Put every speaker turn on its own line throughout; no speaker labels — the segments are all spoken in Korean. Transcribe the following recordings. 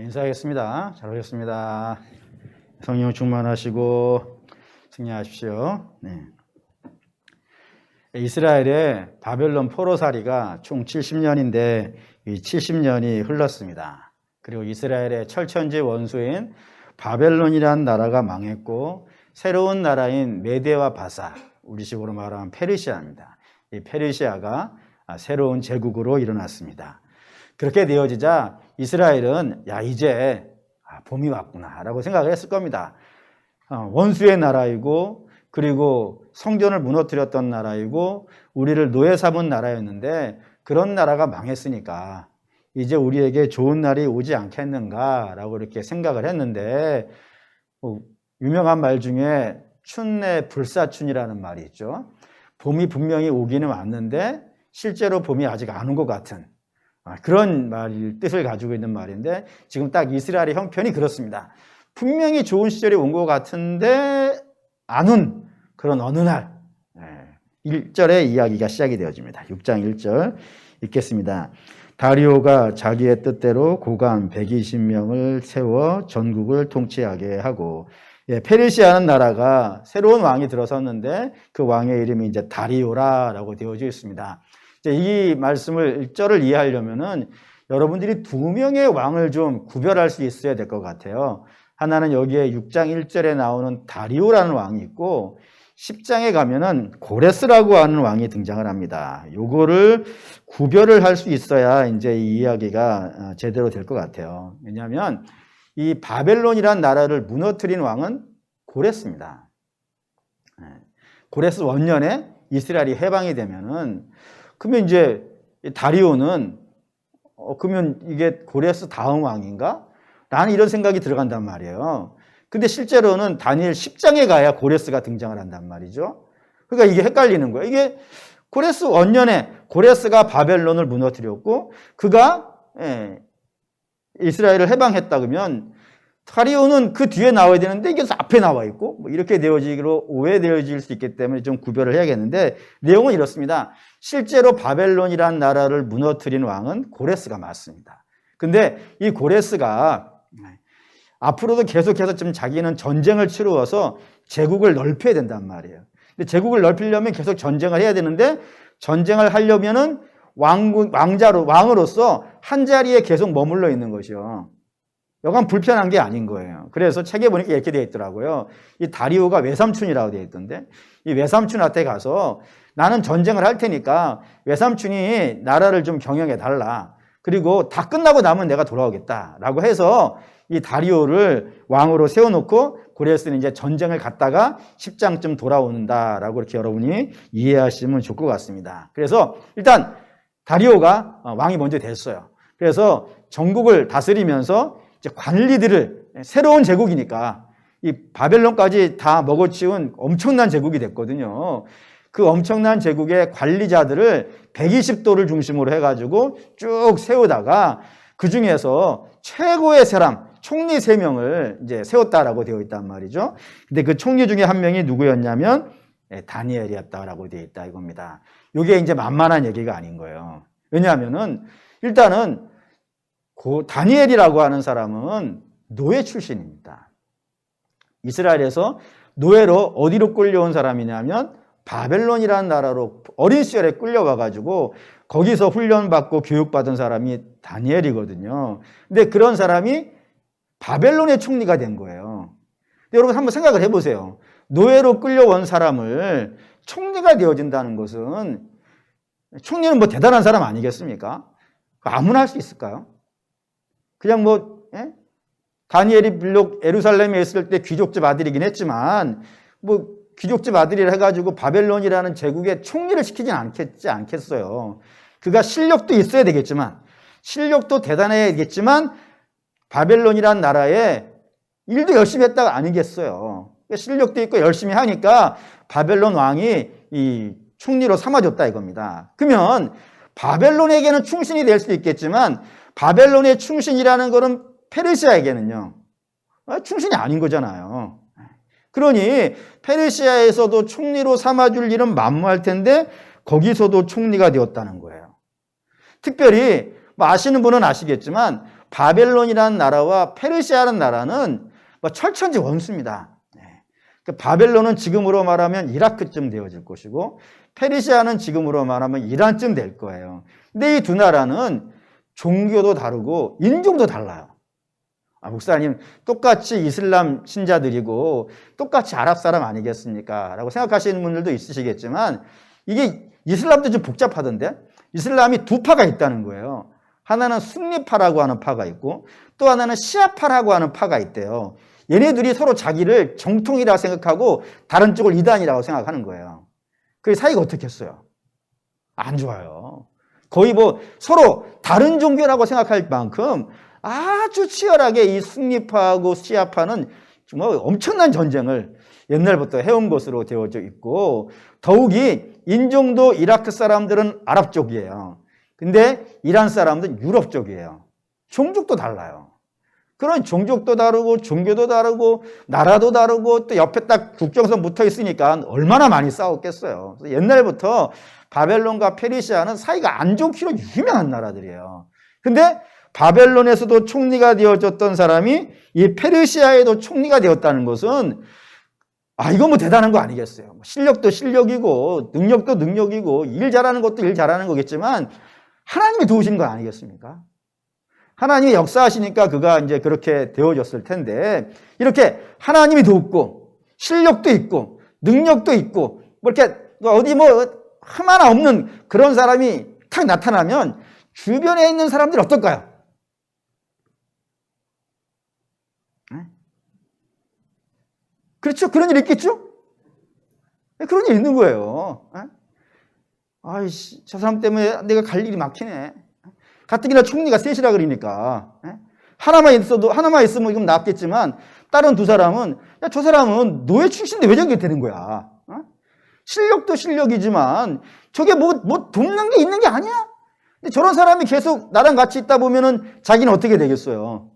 인사하겠습니다. 잘 오셨습니다. 성령 충만하시고 승리하십시오. 네. 이스라엘의 바벨론 포로살이가 총 70년인데 이 70년이 흘렀습니다. 그리고 이스라엘의 철천지 원수인 바벨론이라는 나라가 망했고 새로운 나라인 메데와 바사, 우리식으로 말하면 페르시아입니다. 이 페르시아가 새로운 제국으로 일어났습니다. 그렇게 되어지자 이스라엘은 이제 봄이 왔구나 라고 생각을 했을 겁니다. 원수의 나라이고 그리고 성전을 무너뜨렸던 나라이고 우리를 노예 삼은 나라였는데 그런 나라가 망했으니까 이제 우리에게 좋은 날이 오지 않겠는가 라고 이렇게 생각을 했는데, 유명한 말 중에 춘내 불사춘이라는 말이 있죠. 봄이 분명히 오기는 왔는데 실제로 봄이 아직 안 온 것 같은 그런 뜻을 가지고 있는 말인데, 지금 딱 이스라엘의 형편이 그렇습니다. 분명히 좋은 시절이 온 것 같은데 안 온 그런 어느 날 1절의 이야기가 시작이 되어집니다. 6장 1절 읽겠습니다. 다리오가 자기의 뜻대로 고관 120명을 세워 전국을 통치하게 하고, 페르시아는 나라가 새로운 왕이 들어섰는데 그 왕의 이름이 이제 다리오라고 되어져 있습니다. 이 말씀을 1절을 이해하려면은 여러분들이 두 명의 왕을 좀 구별할 수 있어야 될 것 같아요. 하나는 여기에 6장 1절에 나오는 다리오라는 왕이 있고 10장에 가면은 고레스라고 하는 왕이 등장을 합니다. 요거를 구별을 할 수 있어야 이제 이 이야기가 제대로 될 것 같아요. 왜냐하면 이 바벨론이라는 나라를 무너뜨린 왕은 고레스입니다. 고레스 원년에 이스라엘이 해방이 되면은, 그러면 이제 다리오는 그러면 이게 고레스 다음 왕인가? 라는 이런 생각이 들어간단 말이에요. 근데 실제로는 다니엘 10장에 가야 고레스가 등장을 한단 말이죠. 그러니까 이게 헷갈리는 거예요. 이게 고레스 원년에 고레스가 바벨론을 무너뜨렸고 그가 이스라엘을 해방했다 그러면 다리오는 그 뒤에 나와야 되는데 이게 앞에 나와 있고 이렇게 되어지기로 오해되어질 수 있기 때문에 좀 구별을 해야겠는데, 내용은 이렇습니다. 실제로 바벨론이라는 나라를 무너뜨린 왕은 고레스가 맞습니다. 근데 이 고레스가 앞으로도 계속해서 좀 자기는 전쟁을 치루어서 제국을 넓혀야 된단 말이에요. 근데 제국을 넓히려면 계속 전쟁을 해야 되는데, 전쟁을 하려면은 왕으로서 한 자리에 계속 머물러 있는 것이요. 여간 불편한 게 아닌 거예요. 그래서 책에 보니까 이렇게 되어 있더라고요. 이 다리오가 외삼촌이라고 되어 있던데, 이 외삼촌한테 가서 나는 전쟁을 할 테니까 외삼촌이 나라를 좀 경영해 달라. 그리고 다 끝나고 나면 내가 돌아오겠다라고 해서 이 다리오를 왕으로 세워놓고 고레스는 이제 전쟁을 갔다가 10장쯤 돌아오는다라고 이렇게 여러분이 이해하시면 좋을 것 같습니다. 그래서 일단 다리오가 왕이 먼저 됐어요. 그래서 전국을 다스리면서 이제 관리들을, 새로운 제국이니까 이 바벨론까지 다 먹어치운 엄청난 제국이 됐거든요. 그 엄청난 제국의 관리자들을 120도를 중심으로 해가지고 쭉 세우다가 그 중에서 최고의 사람, 총리 3명을 이제 세웠다라고 되어 있단 말이죠. 근데 그 총리 중에 한 명이 누구였냐면 다니엘이었다라고 되어 있다 이겁니다. 이게 이제 만만한 얘기가 아닌 거예요. 왜냐하면은 일단은 다니엘이라고 하는 사람은 노예 출신입니다. 이스라엘에서 노예로 어디로 끌려온 사람이냐면 바벨론이라는 나라로 어린 시절에 끌려와가지고 거기서 훈련받고 교육받은 사람이 다니엘이거든요. 근데 그런 사람이 바벨론의 총리가 된 거예요. 근데 여러분 한번 생각을 해보세요. 노예로 끌려온 사람을 총리가 되어진다는 것은, 총리는 뭐 대단한 사람 아니겠습니까? 아무나 할 수 있을까요? 그냥 다니엘이 비록 예루살렘에 있을 때 귀족집 아들이긴 했지만 귀족집 아들이라 해가지고 바벨론이라는 제국의 총리를 시키진 않겠어요. 그가 실력도 있어야 되겠지만, 실력도 대단해야겠지만 바벨론이라는 나라에 일도 열심히 했다가 아니겠어요. 실력도 있고 열심히 하니까 바벨론 왕이 이 총리로 삼아줬다 이겁니다. 그러면 바벨론에게는 충신이 될 수 있겠지만 바벨론의 충신이라는 것은 페르시아에게는요 충신이 아닌 거잖아요. 그러니 페르시아에서도 총리로 삼아줄 일은 만무할 텐데 거기서도 총리가 되었다는 거예요. 특별히 아시는 분은 아시겠지만 바벨론이라는 나라와 페르시아라는 나라는 뭐 철천지 원수입니다. 바벨론은 지금으로 말하면 이라크쯤 되어질 것이고 페르시아는 지금으로 말하면 이란쯤 될 거예요. 근데 이 두 나라는 종교도 다르고 인종도 달라요. 목사님, 똑같이 이슬람 신자들이고 똑같이 아랍 사람 아니겠습니까? 라고 생각하시는 분들도 있으시겠지만 이게 이슬람도 좀 복잡하던데 이슬람이 두 파가 있다는 거예요. 하나는 순니파라고 하는 파가 있고 또 하나는 시아파라고 하는 파가 있대요. 얘네들이 서로 자기를 정통이라고 생각하고 다른 쪽을 이단이라고 생각하는 거예요. 그 사이가 어떻겠어요? 안 좋아요. 거의 뭐 서로 다른 종교라고 생각할 만큼 아주 치열하게 이 순니파하고 시아파는 정말 엄청난 전쟁을 옛날부터 해온 것으로 되어져 있고 더욱이 인종도 이라크 사람들은 아랍 쪽이에요. 근데 이란 사람들은 유럽 쪽이에요. 종족도 달라요. 그런 종족도 다르고 종교도 다르고 나라도 다르고 또 옆에 딱 국경선 붙어 있으니까 얼마나 많이 싸웠겠어요. 그래서 옛날부터 바벨론과 페르시아는 사이가 안 좋기로 유명한 나라들이에요. 근데 바벨론에서도 총리가 되어졌던 사람이 이 페르시아에도 총리가 되었다는 것은 이건 뭐 대단한 거 아니겠어요. 실력도 실력이고 능력도 능력이고 일 잘하는 것도 일 잘하는 거겠지만 하나님이 도우신 거 아니겠습니까? 하나님이 역사하시니까 그가 이제 그렇게 되어졌을 텐데 이렇게 하나님이 돕고 실력도 있고 능력도 있고 뭐 이렇게 어디 뭐 하나 없는 그런 사람이 탁 나타나면 주변에 있는 사람들이 어떨까요? 그렇죠. 그런 일 있겠죠? 그런 일 있는 거예요. 아이씨, 저 사람 때문에 내가 갈 일이 막히네. 가뜩이나 총리가 셋이라 그러니까. 하나만 있으면 이건 낫겠지만, 다른 두 사람은, 야, 저 사람은 노예 출신인데 왜 저렇게 되는 거야? 실력도 실력이지만, 저게 뭐 돕는 게 있는 게 아니야? 근데 저런 사람이 계속 나랑 같이 있다 보면은 자기는 어떻게 되겠어요?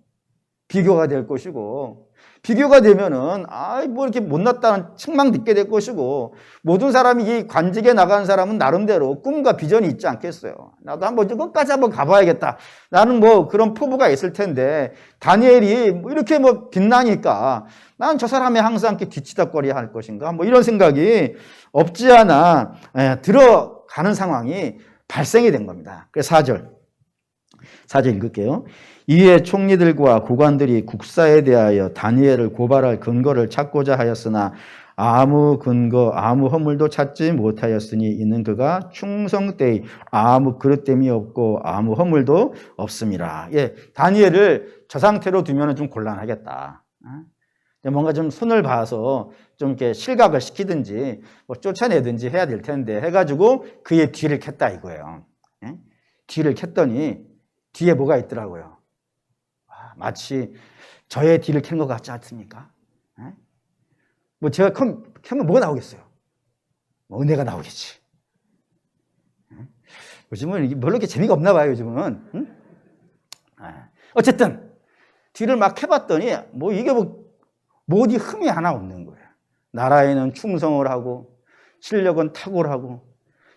비교가 될 것이고, 비교가 되면은 뭐 이렇게 못났다는 책망 듣게 될 것이고 모든 사람이 이 관직에 나가는 사람은 나름대로 꿈과 비전이 있지 않겠어요. 나도 한번 끝까지 한번 가봐야겠다. 나는 뭐 그런 포부가 있을 텐데 다니엘이 뭐 이렇게 뭐 빛나니까 난 저 사람이 항상 이렇게 뒤치다거리야 할 것인가 뭐 이런 생각이 없지 않아 들어가는 상황이 발생이 된 겁니다. 그래서 4절 읽을게요. 이에 총리들과 국관들이 국사에 대하여 다니엘을 고발할 근거를 찾고자 하였으나 아무 근거, 아무 허물도 찾지 못하였으니 이는 그가 충성 때에 아무 그릇됨이 없고 아무 허물도 없음이라. 다니엘을 저 상태로 두면 좀 곤란하겠다. 뭔가 좀 손을 봐서 좀 이렇게 실각을 시키든지 뭐 쫓아내든지 해야 될 텐데 해가지고 그의 뒤를 캤다 이거예요. 뒤를 캤더니 뒤에 뭐가 있더라고요. 마치 저의 뒤를 캔 것 같지 않습니까? 뭐 제가 캐면 뭐가 나오겠어요? 뭐 은혜가 나오겠지. 요즘은 이게 별로 이렇게 재미가 없나 봐요, 요즘은. 응? 어쨌든 뒤를 막 캐봤더니 뭐 이게 뭐 어디 흠이 하나 없는 거예요. 나라에는 충성을 하고 실력은 탁월하고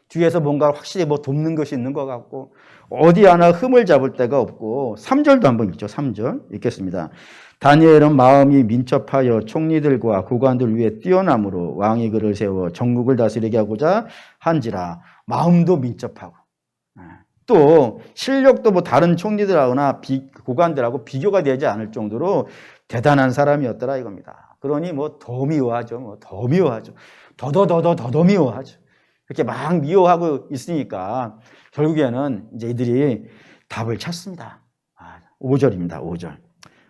뒤에서 뭔가 확실히 뭐 돕는 것이 있는 것 같고 어디 하나 흠을 잡을 데가 없고 3절도 한번 읽죠. 3절 읽겠습니다. 다니엘은 마음이 민첩하여 총리들과 국관들 위에 뛰어남으로 왕이 그를 세워 전국을 다스리게 하고자 한지라. 마음도 민첩하고 또 실력도 뭐 다른 총리들하고나 국관들하고 비교가 되지 않을 정도로 대단한 사람이었더라 이겁니다. 그러니 뭐 더 미워하죠. 더 미워하죠. 더 미워하죠. 이렇게 막 미워하고 있으니까 결국에는 이제 이들이 답을 찾습니다. 5절입니다.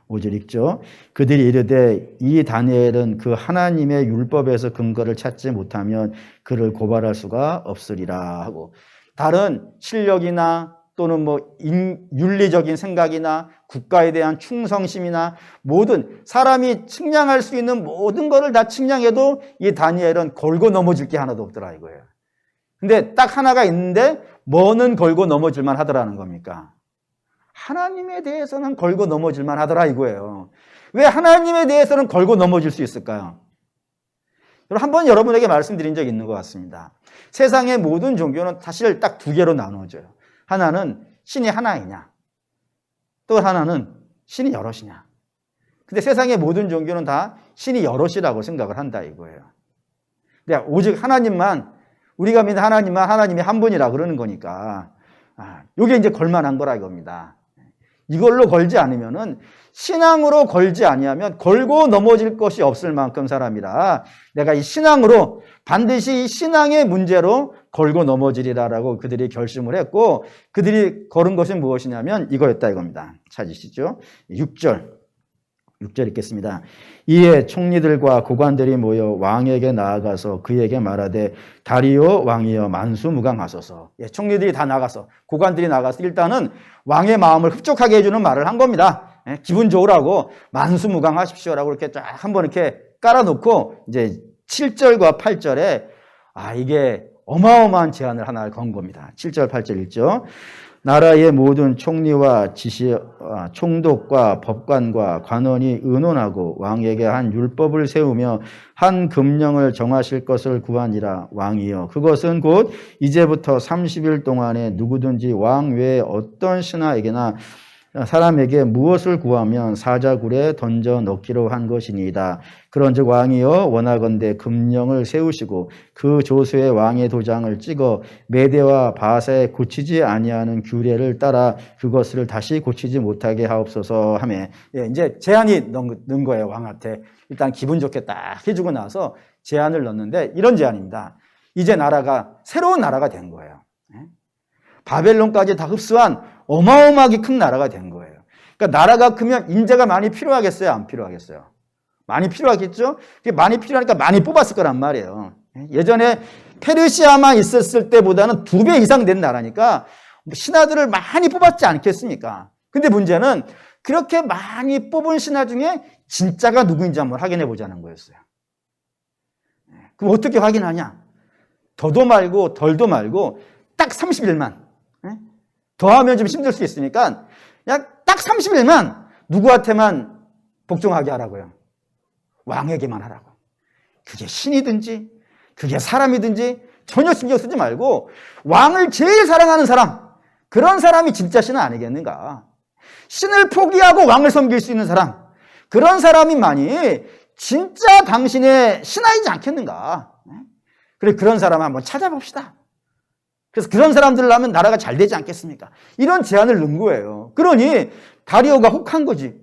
5절 읽죠. 그들이 이르되 이 다니엘은 그 하나님의 율법에서 근거를 찾지 못하면 그를 고발할 수가 없으리라 하고 다른 실력이나 또는 뭐 윤리적인 생각이나 국가에 대한 충성심이나 모든 사람이 측량할 수 있는 모든 것을 다 측량해도 이 다니엘은 걸고 넘어질 게 하나도 없더라 이거예요. 근데 딱 하나가 있는데 뭐는 걸고 넘어질만 하더라는 겁니까? 하나님에 대해서는 걸고 넘어질만 하더라 이거예요. 왜 하나님에 대해서는 걸고 넘어질 수 있을까요? 한번 여러분에게 말씀드린 적이 있는 것 같습니다. 세상의 모든 종교는 사실 딱 두 개로 나누어져요. 하나는 신이 하나이냐, 또 하나는 신이 여럿이냐. 근데 세상의 모든 종교는 다 신이 여럿이라고 생각을 한다 이거예요. 근데 오직 하나님만, 우리가 믿는 하나님만 하나님이 한 분이라 그러는 거니까 이게 이제 걸만한 거라 이겁니다. 이걸로 걸지 않으면은, 신앙으로 걸지 아니하면 걸고 넘어질 것이 없을 만큼 사람이라 내가 이 신앙으로 반드시 이 신앙의 문제로 걸고 넘어지리라라고 그들이 결심을 했고, 그들이 걸은 것이 무엇이냐면 이거였다 이겁니다. 찾으시죠? 6절 읽겠습니다. 이에 총리들과 고관들이 모여 왕에게 나아가서 그에게 말하되 다리오 왕이여 만수무강하소서. 총리들이 다 나가서, 고관들이 나가서 일단은 왕의 마음을 흡족하게 해주는 말을 한 겁니다. 기분 좋으라고 만수무강하십시오라고 이렇게 쫙 한번 이렇게 깔아놓고 이제 7절과 8절에 이게 어마어마한 제안을 하나를 건 겁니다. 7절 8절 읽죠. 나라의 모든 총리와 총독과 법관과 관원이 의논하고 왕에게 한 율법을 세우며 한 금령을 정하실 것을 구하니라. 왕이여 그것은 곧 이제부터 30일 동안에 누구든지 왕 외에 어떤 신하에게나 사람에게 무엇을 구하면 사자굴에 던져 넣기로 한 것이니이다. 그런즉 왕이여 원하건대 금령을 세우시고 그 조서에 왕의 도장을 찍어 메대와 바사에 고치지 아니하는 규례를 따라 그것을 다시 고치지 못하게 하옵소서 하며, 이제 제안이 넣은 거예요. 왕한테 일단 기분 좋게 딱 해주고 나서 제안을 넣는데 이런 제안입니다. 이제 나라가 새로운 나라가 된 거예요. 바벨론까지 다 흡수한 어마어마하게 큰 나라가 된 거예요. 그러니까 나라가 크면 인재가 많이 필요하겠어요? 안 필요하겠어요? 많이 필요하겠죠? 많이 필요하니까 많이 뽑았을 거란 말이에요. 예전에 페르시아만 있었을 때보다는 2배 이상 된 나라니까 신하들을 많이 뽑았지 않겠습니까? 근데 문제는 그렇게 많이 뽑은 신하 중에 진짜가 누구인지 한번 확인해 보자는 거였어요. 그럼 어떻게 확인하냐? 더도 말고 덜도 말고 딱 30일만. 더하면 좀 힘들 수 있으니까 그냥 딱 30일만 누구한테만 복종하게 하라고요. 왕에게만 하라고. 그게 신이든지 그게 사람이든지 전혀 신경 쓰지 말고 왕을 제일 사랑하는 사람, 그런 사람이 진짜 신은 아니겠는가. 신을 포기하고 왕을 섬길 수 있는 사람, 그런 사람이만이 진짜 당신의 신하이지 않겠는가. 그래, 그런 사람 한번 찾아봅시다. 그래서 그런 사람들을 하면 나라가 잘 되지 않겠습니까? 이런 제안을 넣은 거예요. 그러니 다리오가 혹한 거지.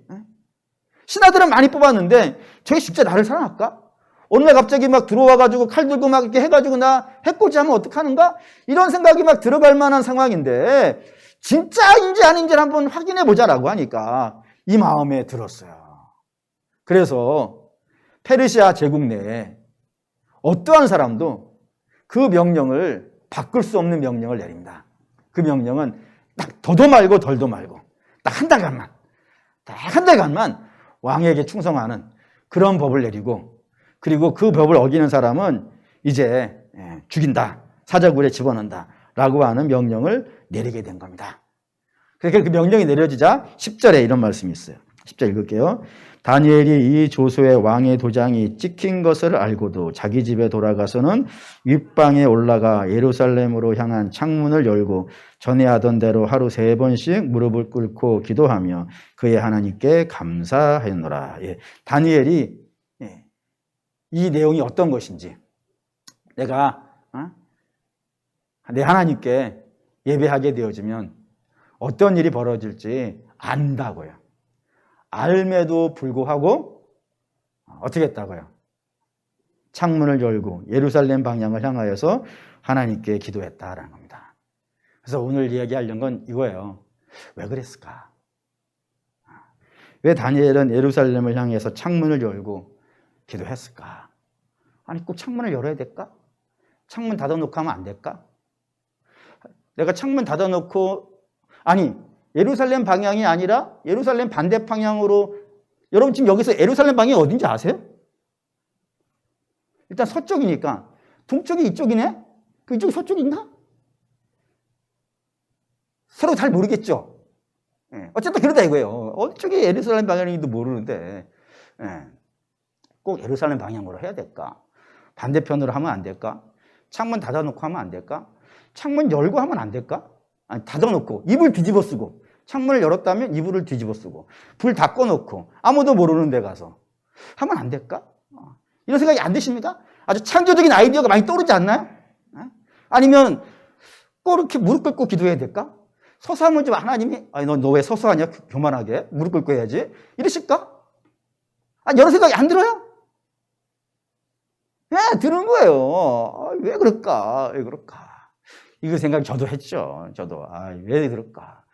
신하들은 많이 뽑았는데 저게 진짜 나를 사랑할까? 어느 날 갑자기 막 들어와가지고 칼 들고 막 이렇게 해가지고 나 해코지 하면 어떡하는가? 이런 생각이 막 들어갈 만한 상황인데 진짜인지 아닌지를 한번 확인해 보자라고 하니까 이 마음에 들었어요. 그래서 페르시아 제국 내에 어떠한 사람도 그 명령을 바꿀 수 없는 명령을 내립니다. 그 명령은 딱 더도 말고 덜도 말고 딱 한 달간만 왕에게 충성하는 그런 법을 내리고, 그리고 그 법을 어기는 사람은 이제 죽인다, 사자굴에 집어넣는다 라고 하는 명령을 내리게 된 겁니다. 그러니까 그 명령이 내려지자 10절에 이런 말씀이 있어요. 10절 읽을게요. 다니엘이 이 조서에 왕의 도장이 찍힌 것을 알고도 자기 집에 돌아가서는 윗방에 올라가 예루살렘으로 향한 창문을 열고 전에 하던 대로 하루 3번씩 무릎을 꿇고 기도하며 그의 하나님께 감사하였노라. 다니엘이 이 내용이 어떤 것인지, 내가 내 하나님께 예배하게 되어지면 어떤 일이 벌어질지 안다고요. 알매도 불구하고 어떻게 했다고요? 창문을 열고 예루살렘 방향을 향하여서 하나님께 기도했다라는 겁니다. 그래서 오늘 이야기하려는 건 이거예요. 왜 그랬을까? 왜 다니엘은 예루살렘을 향해서 창문을 열고 기도했을까? 아니, 꼭 창문을 열어야 될까? 창문 닫아놓고 하면 안 될까? 내가 창문 닫아놓고, 아니, 예루살렘 방향이 아니라 예루살렘 반대 방향으로, 여러분 지금 여기서 예루살렘 방향이 어딘지 아세요? 일단 서쪽이니까 동쪽이 이쪽이네? 그 이쪽이 서쪽인가? 서로 잘 모르겠죠? 어쨌든 그러다 이거예요. 어느 쪽이 예루살렘 방향인지도 모르는데 꼭 예루살렘 방향으로 해야 될까? 반대편으로 하면 안 될까? 창문 닫아놓고 하면 안 될까? 창문 열고 하면 안 될까? 아니, 닫아놓고 이불 뒤집어 쓰고 창문을 열었다면 이불을 뒤집어 쓰고 불 다 꺼놓고 아무도 모르는 데 가서 하면 안 될까? 이런 생각이 안 드십니까? 아주 창조적인 아이디어가 많이 떠오르지 않나요? 아니면 꼭 이렇게 무릎 꿇고 기도해야 될까? 서서 하면 좀 하나님이 너 왜 서서 하냐? 교만하게 무릎 꿇고 해야지 이러실까? 여러 생각이 안 들어요? 네, 드는 거예요. 왜 그럴까? 왜 그럴까? 이거 생각 저도 했죠. 저도 왜 그럴까?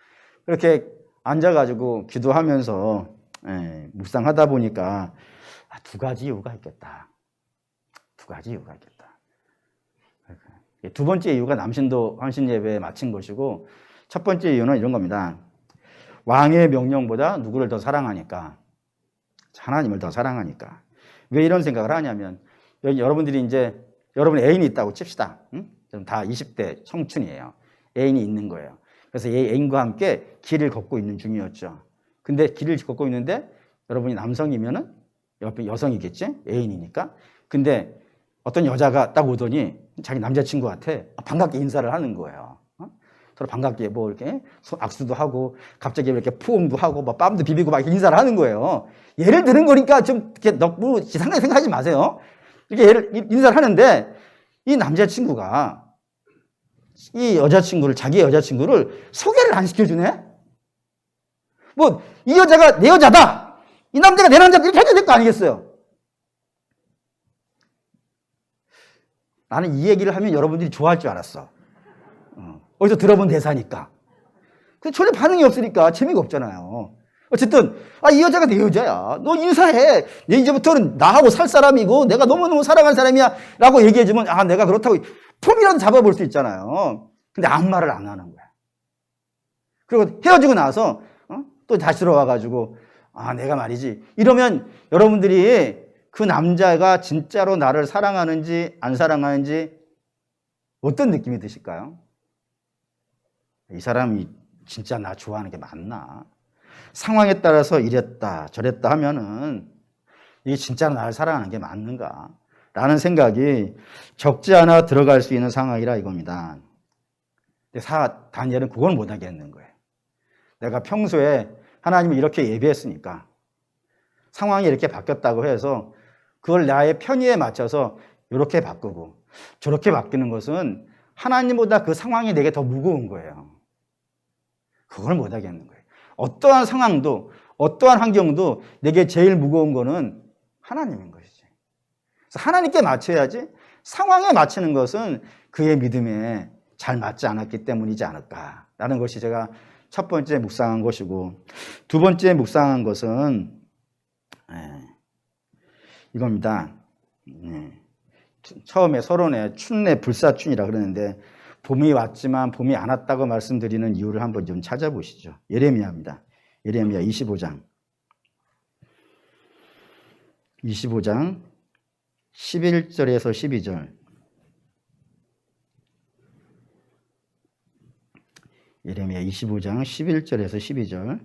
그렇게 앉아가지고 기도하면서 묵상하다 보니까 두 가지 이유가 있겠다. 두 가지 이유가 있겠다. 두 번째 이유가 남신도 헌신 예배에 마친 것이고 첫 번째 이유는 이런 겁니다. 왕의 명령보다 누구를 더 사랑하니까. 하나님을 더 사랑하니까. 왜 이런 생각을 하냐면 여러분들이 이제 여러분 애인이 있다고 칩시다. 좀 다 20대 청춘이에요. 애인이 있는 거예요. 그래서 애인과 함께 길을 걷고 있는 중이었죠. 근데 길을 걷고 있는데 여러분이 남성이면은 옆에 여성이겠지? 애인이니까. 근데 어떤 여자가 딱 오더니 자기 남자친구한테 반갑게 인사를 하는 거예요. 서로 반갑게 뭐 이렇게 악수도 하고 갑자기 이렇게 포옹도 하고 뭐 뺨도 비비고 막 인사를 하는 거예요. 예를 드는 거니까 좀 이렇게 너무 이상하게 생각하지 마세요. 이렇게 인사를 하는데 이 남자친구가 이 여자친구를 자기 여자친구를 소개를 안 시켜주네. 뭐 이 여자가 내 여자다. 이 남자가 내 남자다 이렇게 해줘야 될 거 아니겠어요? 나는 이 얘기를 하면 여러분들이 좋아할 줄 알았어. 어디서 들어본 대사니까. 근데 전혀 반응이 없으니까 재미가 없잖아요. 어쨌든 이 여자가 내 여자야. 너 인사해. 이제부터는 나하고 살 사람이고 내가 너무너무 사랑하는 사람이야 라고 얘기해주면 내가 그렇다고 폼이라도 잡아볼 수 있잖아요. 근데 아무 말을 안 하는 거야. 그리고 헤어지고 나서 또 다시 들어와가지고 내가 말이지 이러면 여러분들이 그 남자가 진짜로 나를 사랑하는지 안 사랑하는지 어떤 느낌이 드실까요? 이 사람이 진짜 나 좋아하는 게 맞나? 상황에 따라서 이랬다 저랬다 하면은 이게 진짜 나를 사랑하는 게 맞는가? 라는 생각이 적지 않아 들어갈 수 있는 상황이라 이겁니다. 근데 다니엘은 그걸 못 하겠는 거예요. 내가 평소에 하나님을 이렇게 예배했으니까 상황이 이렇게 바뀌었다고 해서 그걸 나의 편의에 맞춰서 이렇게 바꾸고 저렇게 바뀌는 것은 하나님보다 그 상황이 내게 더 무거운 거예요. 그걸 못 하겠는 거예요. 어떠한 상황도 어떠한 환경도 내게 제일 무거운 거는 하나님인 것이지. 그래서 하나님께 맞춰야지 상황에 맞추는 것은 그의 믿음에 잘 맞지 않았기 때문이지 않을까라는 것이 제가 첫 번째 묵상한 것이고 두 번째 묵상한 것은 이겁니다. 처음에 서론에 춘내 불사춘이라 그러는데 봄이 왔지만 봄이 안 왔다고 말씀드리는 이유를 한번 좀 찾아보시죠. 예레미야입니다. 예레미야 25장 11절에서 12절 예레미야 25장 11절에서 12절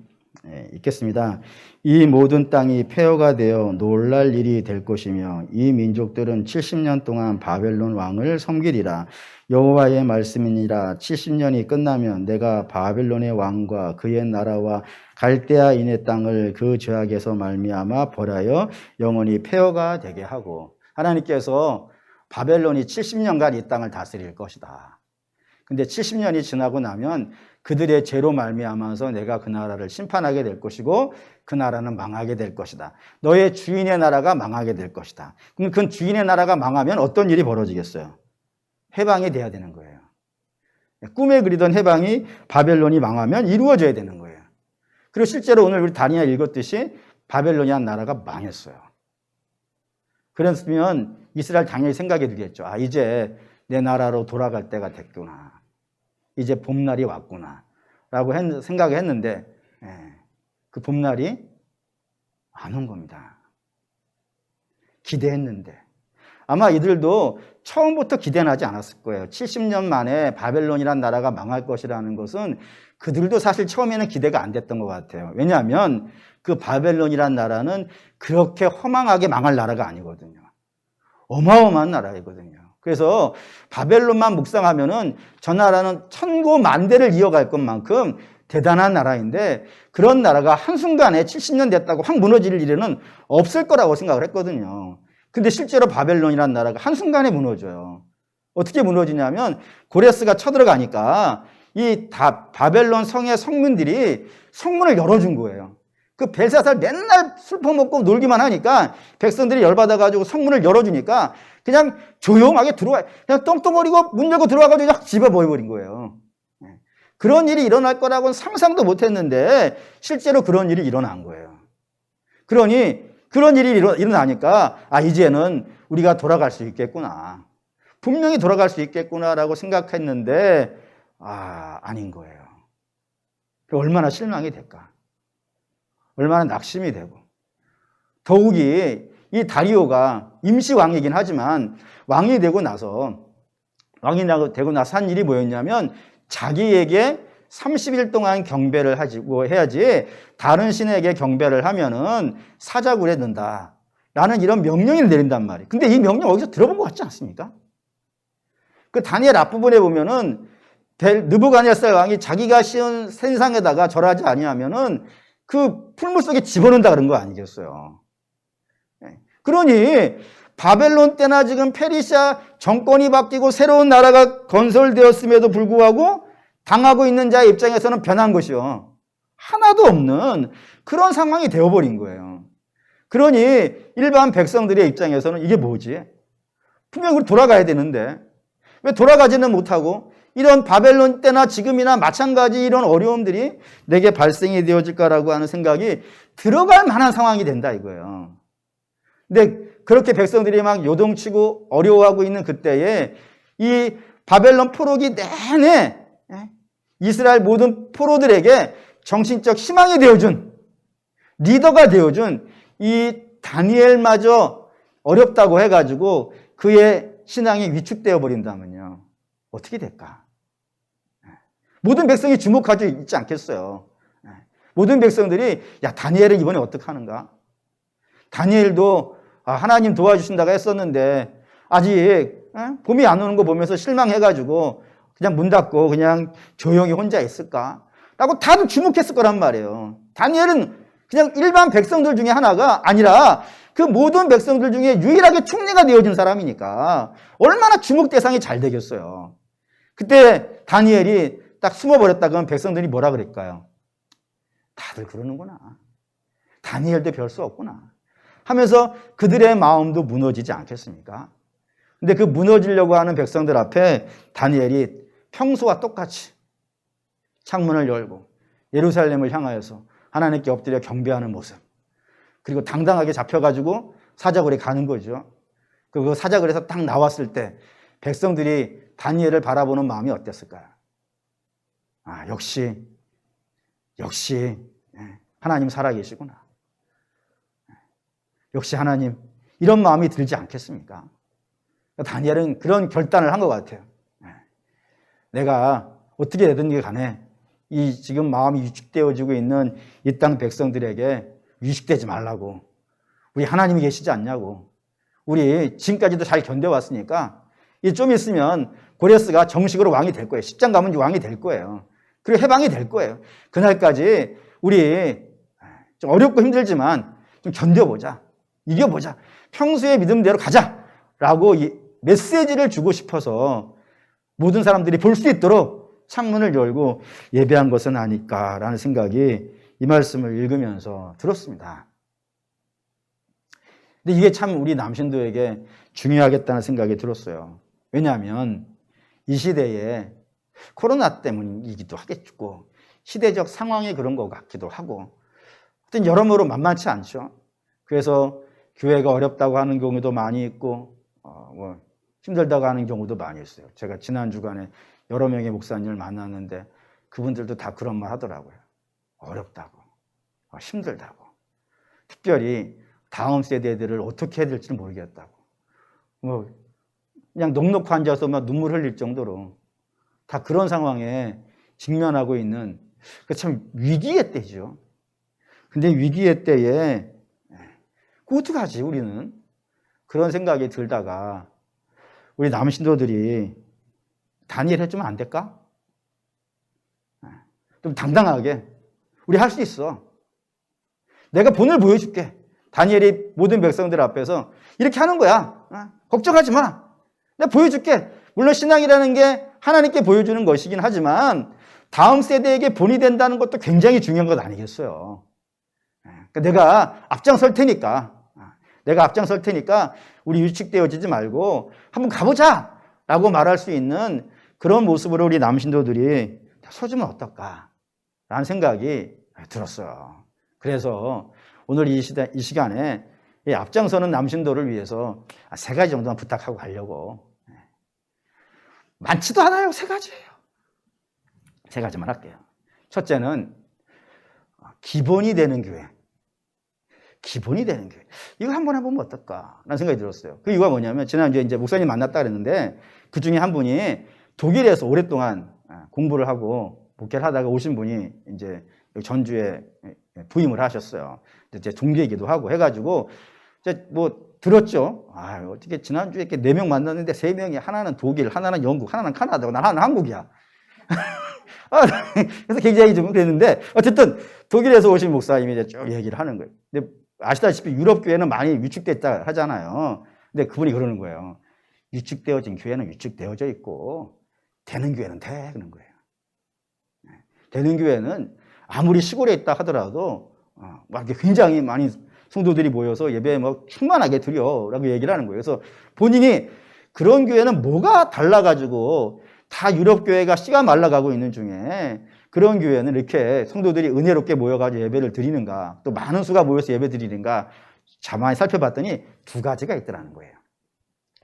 읽겠습니다. 이 모든 땅이 폐허가 되어 놀랄 일이 될 것이며 이 민족들은 70년 동안 바벨론 왕을 섬기리라. 여호와의 말씀이니라. 70년이 끝나면 내가 바벨론의 왕과 그의 나라와 갈대아인의 땅을 그 죄악에서 말미암아 벌하여 영원히 폐허가 되게 하고 하나님께서 바벨론이 70년간 이 땅을 다스릴 것이다. 근데 70년이 지나고 나면 그들의 죄로 말미암아서 내가 그 나라를 심판하게 될 것이고 그 나라는 망하게 될 것이다. 너의 주인의 나라가 망하게 될 것이다. 그럼 그 주인의 나라가 망하면 어떤 일이 벌어지겠어요? 해방이 돼야 되는 거예요. 꿈에 그리던 해방이 바벨론이 망하면 이루어져야 되는 거예요. 그리고 실제로 오늘 우리 다니엘 읽었듯이 바벨론이라는 나라가 망했어요. 그랬으면 이스라엘 당연히 생각이 들겠죠. 이제 내 나라로 돌아갈 때가 됐구나. 이제 봄날이 왔구나. 라고 생각을 했는데 그 봄날이 안 온 겁니다. 기대했는데. 아마 이들도 처음부터 기대는 하지 않았을 거예요. 70년 만에 바벨론이라는 나라가 망할 것이라는 것은 그들도 사실 처음에는 기대가 안 됐던 것 같아요. 왜냐하면 그 바벨론이라는 나라는 그렇게 허망하게 망할 나라가 아니거든요. 어마어마한 나라이거든요. 그래서 바벨론만 묵상하면은 저 나라는 천고만대를 이어갈 것만큼 대단한 나라인데 그런 나라가 한순간에 70년 됐다고 확 무너질 일은 없을 거라고 생각을 했거든요. 근데 실제로 바벨론이라는 나라가 한순간에 무너져요. 어떻게 무너지냐면 고레스가 쳐들어가니까 이 바벨론 성의 성문들이 성문을 열어준 거예요. 그 벨사살 맨날 술 퍼먹고 놀기만 하니까 백성들이 열받아가지고 성문을 열어주니까 그냥 조용하게 들어와, 그냥 떵떵거리고 문 열고 들어와가지고 그냥 집에 모여버린 거예요. 그런 일이 일어날 거라고는 상상도 못 했는데 실제로 그런 일이 일어난 거예요. 그러니 그런 일이 일어나니까 이제는 우리가 돌아갈 수 있겠구나. 분명히 돌아갈 수 있겠구나라고 생각했는데 아닌 거예요. 얼마나 실망이 될까? 얼마나 낙심이 되고. 더욱이 이 다리오가 임시왕이긴 하지만 왕이 되고 나서 한 일이 뭐였냐면 자기에게 30일 동안 경배를 하고 해야지 다른 신에게 경배를 하면은 사자굴에 넣는다 라는 이런 명령을 내린단 말이에요. 근데 이 명령 어디서 들어본 것 같지 않습니까? 그 다니엘 앞부분에 보면은 느부갓네살 왕이 자기가 씌운 세상에다가 절하지 아니하면은 그 풀물 속에 집어넣는다 그런 거 아니겠어요? 그러니 바벨론 때나 지금 페르시아 정권이 바뀌고 새로운 나라가 건설되었음에도 불구하고 당하고 있는 자의 입장에서는 변한 것이요. 하나도 없는 그런 상황이 되어버린 거예요. 그러니 일반 백성들의 입장에서는 이게 뭐지? 분명히 우리 돌아가야 되는데 왜 돌아가지는 못하고 이런 바벨론 때나 지금이나 마찬가지 이런 어려움들이 내게 발생이 되어질까라고 하는 생각이 들어갈 만한 상황이 된다 이거예요. 근데 그렇게 백성들이 막 요동치고 어려워하고 있는 그때에 이 바벨론 포로기 내내 이스라엘 모든 포로들에게 정신적 희망이 되어준 리더가 되어준 이 다니엘마저 어렵다고 해가지고 그의 신앙이 위축되어 버린다면요. 어떻게 될까? 모든 백성이 주목하지 있지 않겠어요. 모든 백성들이 다니엘은 이번에 어떻게 하는가? 다니엘도 하나님 도와주신다고 했었는데 아직 봄이 안 오는 거 보면서 실망해가지고 그냥 문 닫고 그냥 조용히 혼자 있을까? 라고 다들 주목했을 거란 말이에요. 다니엘은 그냥 일반 백성들 중에 하나가 아니라 그 모든 백성들 중에 유일하게 총리가 되어준 사람이니까 얼마나 주목 대상이 잘 되겠어요. 그때 다니엘이 딱 숨어버렸다 그러면 백성들이 뭐라 그럴까요? 다들 그러는구나. 다니엘도 별 수 없구나. 하면서 그들의 마음도 무너지지 않겠습니까? 근데 그 무너지려고 하는 백성들 앞에 다니엘이 평소와 똑같이 창문을 열고 예루살렘을 향하여서 하나님께 엎드려 경배하는 모습. 그리고 당당하게 잡혀가지고 사자굴에 가는 거죠. 그 사자굴에서 딱 나왔을 때 백성들이 다니엘을 바라보는 마음이 어땠을까요? 역시 하나님 살아계시구나. 역시 하나님, 이런 마음이 들지 않겠습니까? 다니엘은 그런 결단을 한 것 같아요. 내가 어떻게 되든지 간에 이 지금 마음이 위축되어지고 있는 이 땅 백성들에게 위축되지 말라고. 우리 하나님이 계시지 않냐고. 우리 지금까지도 잘 견뎌왔으니까 좀 있으면 고레스가 정식으로 왕이 될 거예요. 10장 가면 왕이 될 거예요. 그리고 해방이 될 거예요. 그날까지 우리 좀 어렵고 힘들지만 좀 견뎌보자. 이겨보자. 평소의 믿음대로 가자라고 이 메시지를 주고 싶어서 모든 사람들이 볼 수 있도록 창문을 열고 예배한 것은 아닐까라는 생각이 이 말씀을 읽으면서 들었습니다. 근데 이게 참 우리 남신도에게 중요하겠다는 생각이 들었어요. 왜냐하면 이 시대에 코로나 때문이기도 하겠고 시대적 상황이 그런 것 같기도 하고 하여튼 여러모로 만만치 않죠. 그래서 교회가 어렵다고 하는 경우도 많이 있고 힘들다고 하는 경우도 많이 있어요. 제가 지난 주간에 여러 명의 목사님을 만났는데 그분들도 다 그런 말 하더라고요. 어렵다고, 힘들다고. 특별히 다음 세대들을 어떻게 해야 될지 모르겠다고. 그냥 넋놓고 앉아서 막 눈물 흘릴 정도로 다 그런 상황에 직면하고 있는 참 위기의 때죠. 근데 위기의 때에 어떡하지 우리는? 그런 생각이 들다가 우리 남신도들이 다니엘 해주면 안 될까? 좀 당당하게 우리 할 수 있어. 내가 본을 보여줄게. 다니엘이 모든 백성들 앞에서 이렇게 하는 거야. 걱정하지 마. 내가 보여줄게. 물론 신앙이라는 게 하나님께 보여주는 것이긴 하지만 다음 세대에게 본이 된다는 것도 굉장히 중요한 것 아니겠어요. 그러니까 내가 앞장설 테니까 우리 위축되어지지 말고 한번 가보자 라고 말할 수 있는 그런 모습으로 우리 남신도들이 서주면 어떨까 라는 생각이 들었어요. 그래서 오늘 이 시간에 이 앞장서는 남신도를 위해서 3가지 정도만 부탁하고 가려고. 많지도 않아요. 3가지예요. 3가지만 할게요. 첫째는 기본이 되는 교회. 기본이 되는 교회. 이거 한번 해보면 어떨까? 라는 생각이 들었어요. 그 이유가 뭐냐면, 지난주에 이제 목사님 만났다 그랬는데, 그 중에 한 분이 독일에서 오랫동안 공부를 하고 목회를 하다가 오신 분이 이제 전주에 부임을 하셨어요. 이제 종교이기도 하고 해가지고, 이제 뭐 들었죠. 어떻게 지난주에 이렇게 4명 만났는데 3명이 하나는 독일, 하나는 영국, 하나는 카나다고 나는 한국이야. 그래서 굉장히 좀 그랬는데, 어쨌든 독일에서 오신 목사님이 이제 쭉 얘기를 하는 거예요. 근데 아시다시피 유럽 교회는 많이 위축됐다 하잖아요. 근데 그분이 그러는 거예요. 위축되어진 교회는 위축되어져 있고 되는 교회는 돼 그런 거예요. 되는 교회는 아무리 시골에 있다 하더라도 막 굉장히 많이 성도들이 모여서 예배에 뭐 충만하게 드려라고 얘기를 하는 거예요. 그래서 본인이 그런 교회는 뭐가 달라가지고 다 유럽 교회가 씨가 말라가고 있는 중에 그런 교회는 이렇게 성도들이 은혜롭게 모여가지고 예배를 드리는가, 또 많은 수가 모여서 예배 드리는가 자세히 살펴봤더니 2가지가 있더라는 거예요.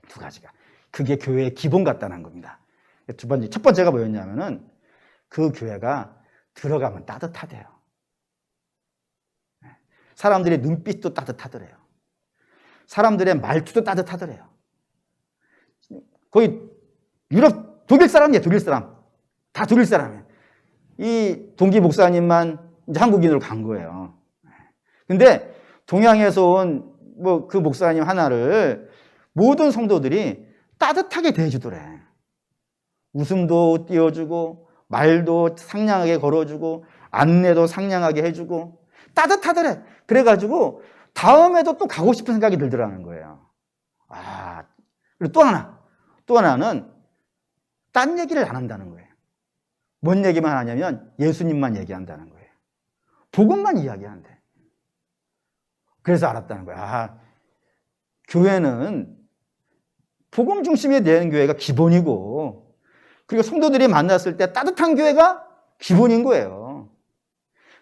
2가지가. 그게 교회의 기본 같다는 겁니다. 첫 번째가 뭐였냐면은 그 교회가 들어가면 따뜻하대요. 사람들의 눈빛도 따뜻하더래요. 사람들의 말투도 따뜻하더래요. 거의 유럽, 독일 사람이에요, 독일 사람. 다 독일 사람이에요. 이 동기 목사님만 이제 한국인으로 간 거예요. 근데 동양에서 온 뭐 그 목사님 하나를 모든 성도들이 따뜻하게 대해주더래. 웃음도 띄워주고, 말도 상냥하게 걸어주고, 안내도 상냥하게 해주고, 따뜻하더래. 그래가지고 다음에도 또 가고 싶은 생각이 들더라는 거예요. 그리고 또 하나는 딴 얘기를 안 한다는 거예요. 뭔 얘기만 하냐면 예수님만 얘기한다는 거예요. 복음만 이야기한대. 그래서 알았다는 거야. 교회는 복음 중심이 되는 교회가 기본이고, 그리고 성도들이 만났을 때 따뜻한 교회가 기본인 거예요.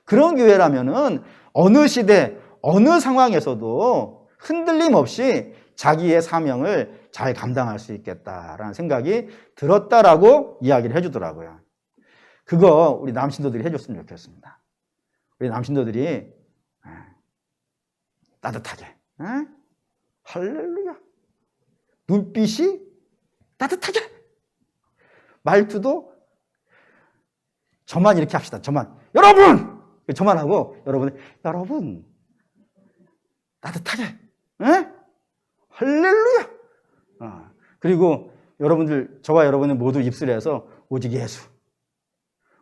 그런 교회라면은 어느 시대, 어느 상황에서도 흔들림 없이 자기의 사명을 잘 감당할 수 있겠다라는 생각이 들었다라고 이야기를 해주더라고요. 그거 우리 남신도들이 해줬으면 좋겠습니다. 우리 남신도들이 따뜻하게, 할렐루야, 눈빛이 따뜻하게, 말투도 저만 이렇게 합시다. 여러분! 저만 하고 여러분 따뜻하게, 할렐루야. 그리고 여러분들, 저와 여러분은 모두 입술에서 오직 예수,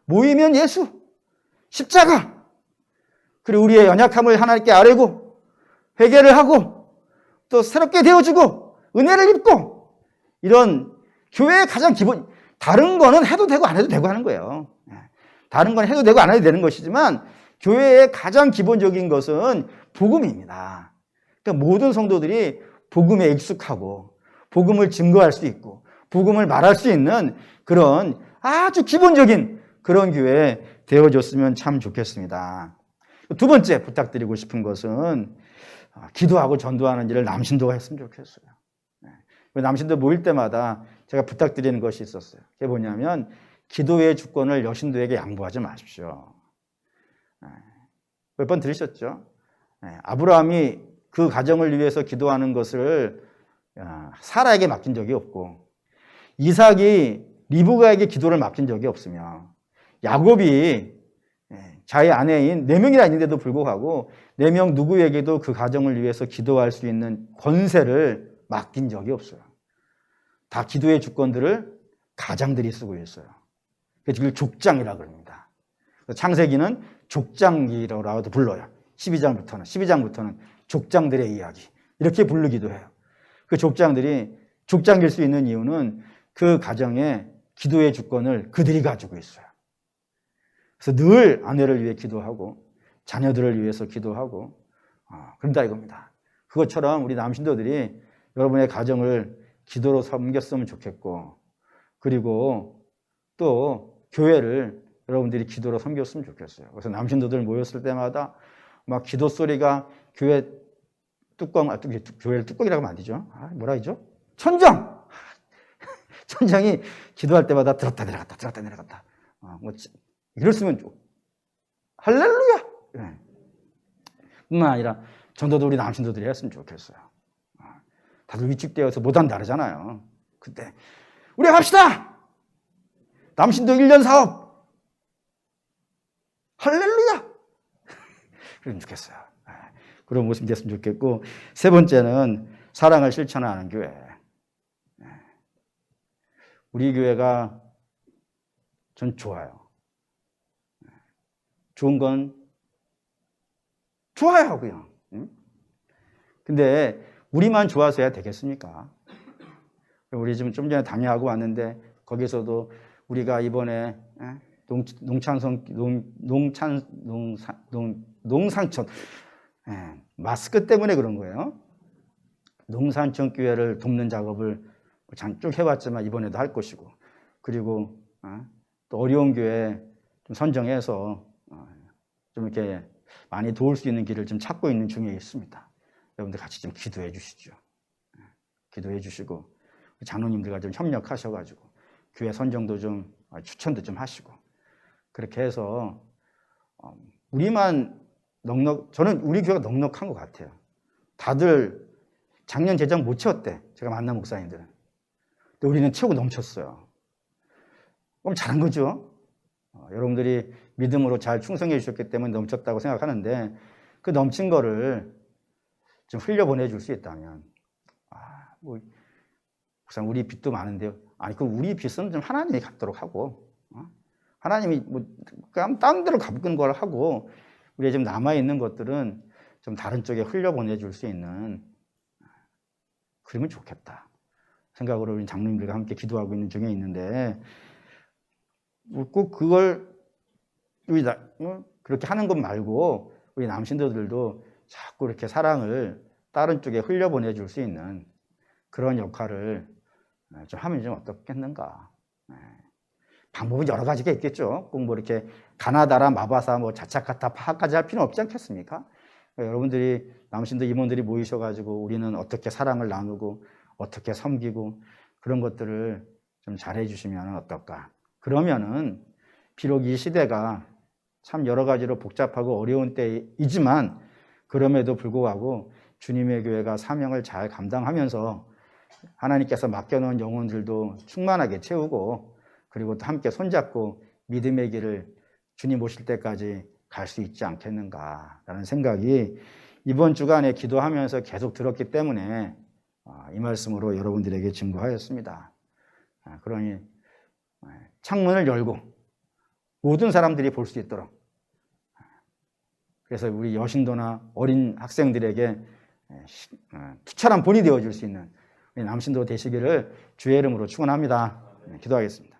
모이면 예수, 십자가, 그리고 우리의 연약함을 하나님께 아뢰고 회개를 하고 또 새롭게 되어주고 은혜를 입고, 이런 교회의 가장 기본, 다른 거는 해도 되고 안 해도 되고 하는 거예요. 다른 건 해도 되고 안 해도 되는 것이지만 교회의 가장 기본적인 것은 복음입니다. 그러니까 모든 성도들이 복음에 익숙하고 복음을 증거할 수 있고 복음을 말할 수 있는 그런 아주 기본적인 그런 교회 되어줬으면 참 좋겠습니다. 2번째 부탁드리고 싶은 것은 기도하고 전도하는 일을 남신도가 했으면 좋겠어요. 남신도 모일 때마다 제가 부탁드리는 것이 있었어요. 그게 뭐냐면 기도의 주권을 여신도에게 양보하지 마십시오. 몇 번 들으셨죠? 아브라함이 그 가정을 위해서 기도하는 것을 사라에게 맡긴 적이 없고, 이삭이 리브가에게 기도를 맡긴 적이 없으며, 야곱이 자기 아내인 4명이나 있는데도 불구하고 4명 누구에게도 그 가정을 위해서 기도할 수 있는 권세를 맡긴 적이 없어요. 다 기도의 주권들을 가장들이 쓰고 있어요. 그래서 이걸 족장이라고 합니다. 창세기는 족장기라고도 불러요. 12장부터는 족장들의 이야기 이렇게 부르기도 해요. 그 족장들이 족장일 수 있는 이유는 그 가정에 기도의 주권을 그들이 가지고 있어요. 그래서 늘 아내를 위해 기도하고 자녀들을 위해서 기도하고 그런다 이겁니다. 그것처럼 우리 남신도들이 여러분의 가정을 기도로 섬겼으면 좋겠고, 그리고 또 교회를 여러분들이 기도로 섬겼으면 좋겠어요. 그래서 남신도들 모였을 때마다 막 기도 소리가 교회 뚜껑, 교회를 뚜껑이라고 하면 안 되죠. 뭐라 하죠? 천장! 천장이 기도할 때마다 들었다 내려갔다, 들었다 내려갔다. 뭐 이랬으면 할렐루야! 네. 뿐만 아니라 전도도 우리 남신도들이 했으면 좋겠어요. 다들 위축되어서 못한다 그러잖아요. 그때 우리 합시다! 남신도 1년 사업! 할렐루야! 그러면 좋겠어요. 그런 모습이 됐으면 좋겠고, 세 번째는 사랑을 실천하는 교회. 우리 교회가 전 좋아요. 좋은 건 좋아요, 그냥. 근데 우리만 좋아서야 되겠습니까? 우리 지금 좀 전에 당회하고 왔는데 거기서도 우리가 이번에 농상천 마스크 때문에 그런 거예요. 농산청 교회를 돕는 작업을 쭉 해왔지만 이번에도 할 것이고, 그리고 또 어려운 교회 좀 선정해서 좀 이렇게 많이 도울 수 있는 길을 좀 찾고 있는 중에 있습니다. 여러분들 같이 좀 기도해 주시죠. 기도해 주시고 장로님들과 좀 협력하셔가지고 교회 선정도 좀 추천도 좀 하시고, 그렇게 해서 우리만 저는 우리 교회가 넉넉한 것 같아요. 다들 작년 재정 못 채웠대, 제가 만난 목사님들은. 근데 우리는 채우고 넘쳤어요. 그럼 잘한 거죠. 여러분들이 믿음으로 잘 충성해 주셨기 때문에 넘쳤다고 생각하는데, 그 넘친 거를 좀 흘려보내줄 수 있다면, 목사 우리 빚도 많은데요. 그 우리 빚은 좀 하나님이 갚도록 하고, 하나님이 다른 데로 갚은 걸 하고, 우리가 지금 남아있는 것들은 좀 다른 쪽에 흘려보내줄 수 있는, 그러면 좋겠다 생각으로 우리 장로님들과 함께 기도하고 있는 중에 있는데, 꼭 그걸 그렇게 하는 것 말고 우리 남신도들도 자꾸 이렇게 사랑을 다른 쪽에 흘려보내줄 수 있는 그런 역할을 좀 하면 좀 어떻겠는가. 방법은 여러 가지가 있겠죠. 꼭 뭐 이렇게 가나다라, 마바사, 뭐 자차카타, 파까지 할 필요는 없지 않겠습니까? 여러분들이 남신도 임원들이 모이셔가지고 우리는 어떻게 사랑을 나누고 어떻게 섬기고 그런 것들을 좀 잘해 주시면 어떨까. 그러면은 비록 이 시대가 참 여러 가지로 복잡하고 어려운 때이지만 그럼에도 불구하고 주님의 교회가 사명을 잘 감당하면서 하나님께서 맡겨놓은 영혼들도 충만하게 채우고, 그리고 또 함께 손잡고 믿음의 길을 주님 오실 때까지 갈 수 있지 않겠는가라는 생각이 이번 주간에 기도하면서 계속 들었기 때문에 이 말씀으로 여러분들에게 증거하였습니다. 그러니 창문을 열고 모든 사람들이 볼 수 있도록, 그래서 우리 여신도나 어린 학생들에게 투철한 본이 되어줄 수 있는 우리 남신도 되시기를 주의 이름으로 축원합니다. 기도하겠습니다.